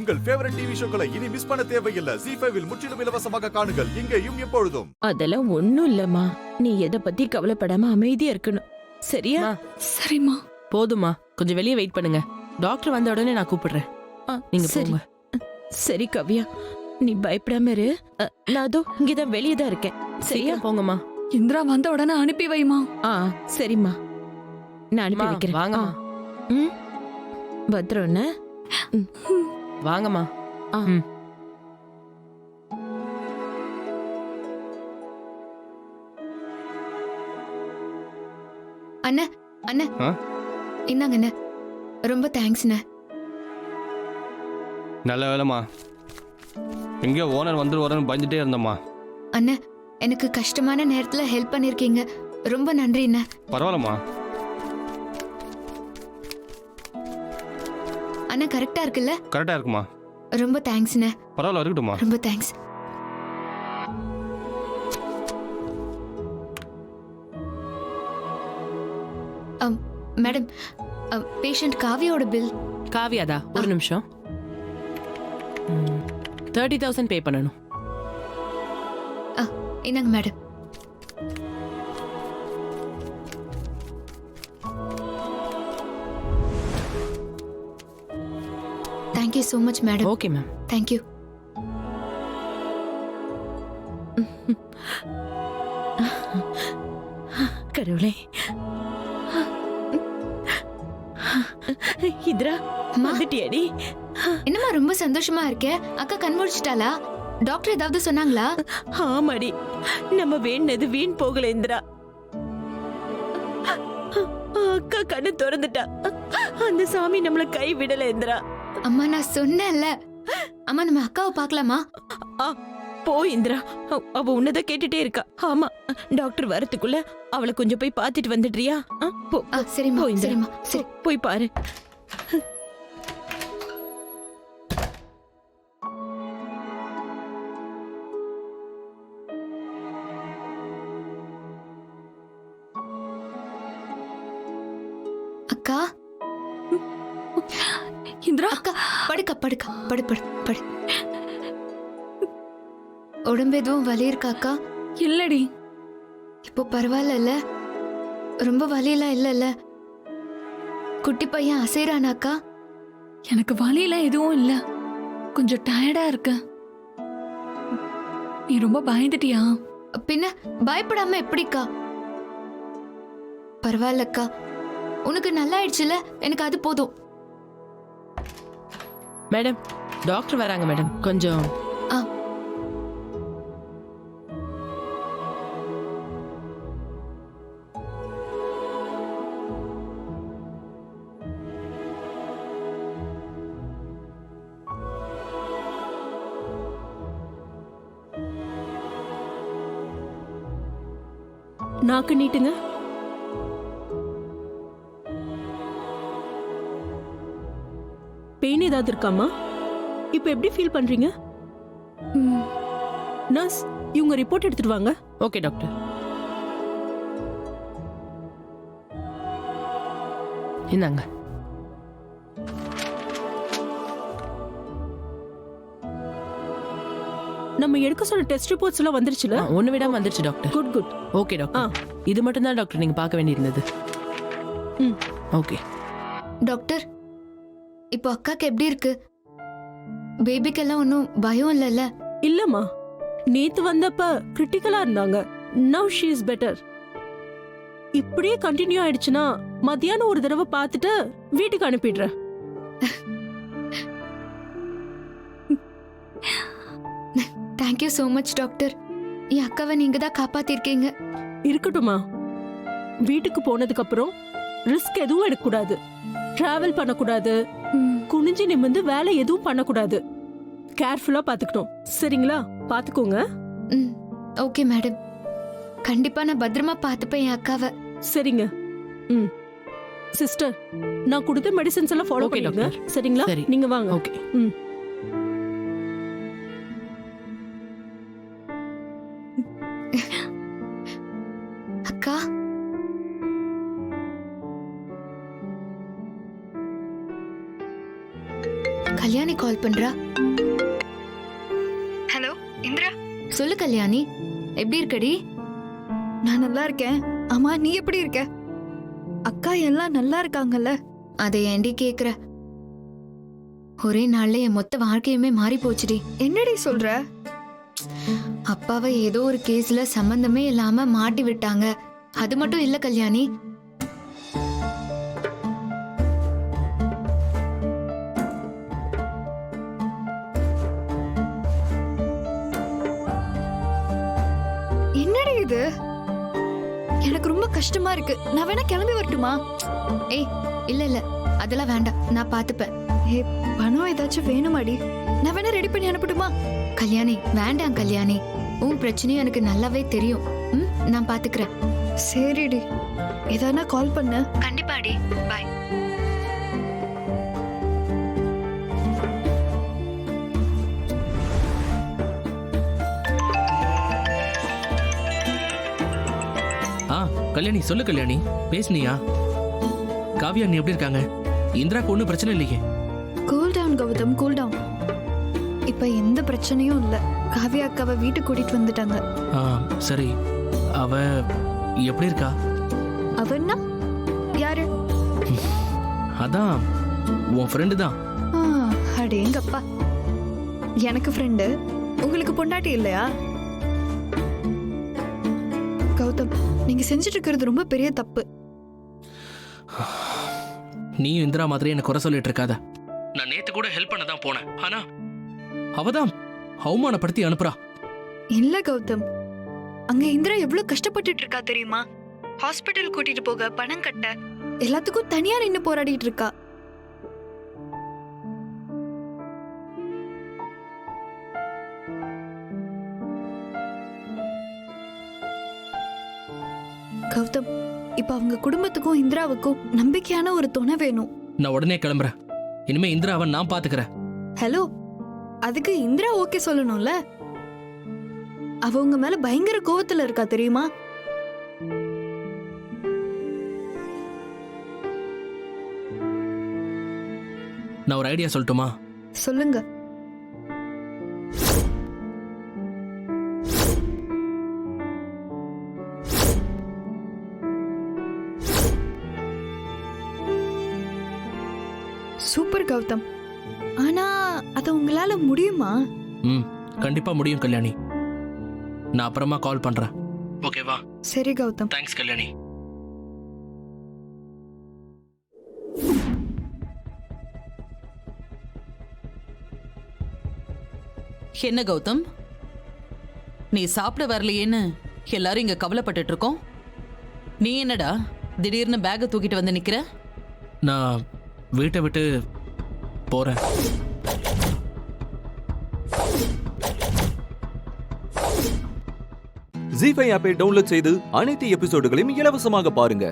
உங்கள் favourite TV ஷோக்களை இனி miss பண்ண தேவையில்லை. ZEE5 இல் முற்றிலும் இலவசமாக காணுங்கள், இங்கேயும் எப்பொழுதும். அதெல்லாம் ஒண்ணும் இல்லம்மா. நீ எதை பத்தி கவலைப்படாம அமைதியா இருக்கணும், சரியா? சரிம்மா. போதுமா, கொஞ்சம் வெளியே வெயிட் பண்ணுங்க. டாக்டர் வந்த உடனே நான் கூப்பிடுறேன். நீங்க போங்க. சரி கவ்யா, நீ பயப்படாம இரு. நான் அதோ இங்கதான் வெளியே தான் இருக்கேன், சரியா? போங்கம்மா. இந்திரா வந்த உடனே அனுப்பி வைமா. சரிம்மா, நான் அனுப்பி வைக்கிறேன். வாங்கம்மா. பத்ரம். வாங்கம்மா. அண்ணா அண்ணா இன்னாங்க அண்ணா, ரொம்ப தேங்க்ஸ்ண்ணா. நல்ல வேலைம்மா, எங்கேயோ ஓனர் வந்துருவாருன்னு பயந்துட்டே இருந்தம்மா. அண்ணா, எனக்கு கஷ்டமான நேரத்துல ஹெல்ப் பண்ணிருக்கீங்க, ரொம்ப நன்றி அண்ணா. பரவாயில்லம்மா. அண்ணா கரெக்டா இருக்குல்ல? கரெக்டா இருக்குமா. ரொம்ப தேங்க்ஸ்ண்ணா. பரவாயில்ல, இருக்கட்டும்மா. ரொம்ப தேங்க்ஸ். மேடம், பேஷண்ட் காவியோட பில். காவியாதா? ஒரு நிமிஷம். 30,000 பே பண்ணணும். என்னங்க madam. Thank you so much madam. Okay ma'am. Thank you. கடவுளே. இந்திரா வந்துட்டியாடி? என்னம்மா ரொம்ப சந்தோஷமா இருக்க? அக்கா கண் முழிச்சிட்டாளா? டாக்டர் ஏதாவது சொன்னாங்களா? ஆமாடி, நம்ம வேண்டது வீண் போகல இந்திரா. அக்கா கண்ணு திறந்துட்டா. அந்த சாமி நம்மள கை விடல இந்திரா. அம்மா நான் சொன்னேன்ல. அம்மா நம்ம அக்காவை பார்க்கலாமா? போ இந்திரா, அவ உன்னதான் கேட்டுட்டே இருக்கா. ஆமா, டாக்டர் வரதுக்குள்ள அவளை கொஞ்சம் போய் பார்த்துட்டு வந்துடுறியா? சரிம்மா, சரிம்மா, சரி போய் பாரு. அக்கா. இந்திரா அக்கா படுக்க படுக்க படு படு படு. உடம்பு எதுவும் வலி இருக்கா அக்கா? இல்லடி. இப்போ பரவாயில்ல? ரொம்ப வலியெல்லாம் இல்லைல்ல? குட்டி பையன் அசைறானாக்கா? எனக்கு வலியெல்லாம் எதுவும் இல்ல, கொஞ்சம் டயர்டா இருக்க. நீ ரொம்ப பயந்துட்டியா? பின்ன பயப்படாம எப்படிக்கா? பரவாயில்லக்கா, உனக்கு நல்லா ஆயிடுச்சுல, எனக்கு அது போதும். மேடம், டாக்டர் வராங்க மேடம், கொஞ்சம். நாக்கு நீட்டுங்க. பெயின் ஏதாவது இருக்காமா? இப்ப எப்படி ஃபீல் பண்றீங்க? நர்ஸ், இவங்க ரிப்போர்ட் எடுத்துட்டு வாங்க. Okay doctor. இந்தாங்க. நம்ம எடுக்க சொன்ன டெஸ்ட் ரிப்போர்ட்ஸ் எல்லாம் வந்துருச்சுல? ஒண்ணு விடாம வந்துருச்சு doctor. Good good. Okay doctor. இது மட்டும் தான் டாக்டர் நீங்க பார்க்க வேண்டியிருந்தது. ஓகே டாக்டர், இப்போ அக்காக்கு எப்படி இருக்கு? பேபிக்கெல்லாம் ஒன்றும் பயம் இல்லைல்ல? இல்லம்மா, நேத்து வந்தப்ப கிரிட்டிக்கலா இருந்தாங்க. Now she is better. இப்படியே கண்டினியூ ஆயிடுச்சுன்னா மத்தியானம் ஒரு தடவை பார்த்துட்டு வீட்டுக்கு அனுப்பிடுறேன். Thank you so much doctor. என் அக்காவை நீங்க தான் காப்பாத்திருக்கீங்க. இருக்கட்டுமா, வீட்டுக்கு போனதுக்கு அப்புறம் ரிஸ்க் எதுவும் எடுக்கக்கூடாது, டிராவல் பண்ணக்கூடாது, குனிஞ்சு நிமிந்து வேலை எதுவும் பண்ணக்கூடாது. கேர்ஃபுல்லா பாத்துக்கணும், சரிங்களா? பாத்துக்கோங்க. ஓகே மேடம், கண்டிப்பா நான் பத்திரமா பாத்துப்பேன் என் அக்காவை. சரிங்க. சிஸ்டர், நான் கொடுத்த மெடிசன்ஸ் எல்லாம் ஃபாலோ பண்ணுங்க, சரிங்களா? நீங்க வாங்க. ஓகே. அக்கா, கல்யாணி கால் பண்றா. ஹலோ இந்திரா, சொல்லு கல்யாணி, எப்படி இருக்கடி? நான் நல்லா இருக்கேன். அம்மா நீ எப்படி இருக்க? அக்கா எல்லாம் நல்லா இருக்காங்கல்ல? அதை ஏண்டி கேக்குற? ஒரே நாள்ல என் மொத்த வாழ்க்கையுமே மாறி போச்சுடி. என்னடி சொல்ற? அப்பாவை ஏதோ ஒரு கேஸ்ல சம்பந்தமே இல்லாம மாட்டி விட்டாங்க. அது மட்டும் இல்ல கல்யாணி, என்னடி இது? எனக்கு ரொம்ப கஷ்டமா இருக்கு. நான் வேணா கிளம்பி வரட்டுமா? ஏய் இல்ல இல்ல, அதெல்லாம் வேண்டாம், நான் பாத்துப்பேன். ஏ, பணம் ஏதாச்சும் வேணுமாடி? நான் வேணா ரெடி பண்ணி அனுப்பட்டுமா? கல்யாணி வேண்டாம் கல்யாணி, உன் பிரச்சனையும் எனக்கு நல்லாவே தெரியும். நான் பாத்துக்கிறேன். சரிடி, ஏதானா கால் பண்ணு. கண்டிப்பாடி, பாய். கல்யாணி சொல்லு கல்யாணி, பேசுனியா? காவியா நீ எப்படி இருக்காங்க? இந்திராக்கு ஒன்றும் பிரச்சனை இல்லையே? Cool down Gautham, cool down. இப்ப எந்த பிரச்சனையும் இல்ல. காவியா அக்காவை வீட்டுக்கு கூட்டிட்டு வந்துட்டாங்க. சரி, அவ எப்படி இருக்கா? அவன்னா யாரு? அதான் உன் ஃப்ரெண்டு தான். அடேங்கப்பா, எனக்கு ஃப்ரெண்டு, உங்களுக்கு பொண்டாட்டி இல்லையா? கௌதம், நீங்க செஞ்சுட்டு இருக்கிறது ரொம்ப பெரிய தப்பு. நீயும் இந்திரா மாதிரி எனக்கு குறை சொல்லிட்டு இருக்காத. நான் நேத்து கூட ஹெல்ப் பண்ண தான் போனேன், ஆனா அவதான் அவமானப்படுத்தி அனுப்புறா. இல்ல கௌதம், அங்க இந்திரா எவ்வளவு கஷ்டப்பட்டுட்டு இருக்கா தெரியுமா? ஹாஸ்பிட்டல் கூட்டிட்டு போக, பணம் கட்ட, எல்லாத்துக்கும் தனியா நின்னு போராடிட்டு இருக்கா. கௌதம், இப்ப அவங்க குடும்பத்துக்கும் இந்திராவுக்கும் நம்பிக்கையான ஒரு துணை வேணும். நான் உடனே கிளம்புறேன். இனிமே இந்திராவை நான் பாத்துக்கிறேன். ஹலோ, அதுக்கு இந்திரா ஓகே சொல்லணும்ல? அவ உங்க மேல பயங்கர கோவத்துல இருக்கா தெரியுமா? நான் ஒரு ஐடியா சொல்லட்டுமா? சொல்லுங்க. சூப்பர் கௌதம், ஆனா அது உங்களால முடியுமா? கண்டிப்பா முடியும் கல்யாணி. நான் அப்புறமா கால் பண்றேன், ஓகேவா? சரி கௌதம். தேங்க்ஸ் கல்யாணி. என்ன கௌதம், நீ சாப்பிட வரலையேன்னு எல்லாரும் இங்க கவலைப்பட்டுட்டு இருக்கோம். நீ என்னடா திடீர்னு பேக்கை தூக்கிட்டு வந்து நிக்கிற? நான் வீட்டை விட்டு போறேன். ஜீ5 ஆப்பை டவுன்லோட் செய்து அனைத்து எபிசோடுகளையும் இலவசமாக பாருங்க.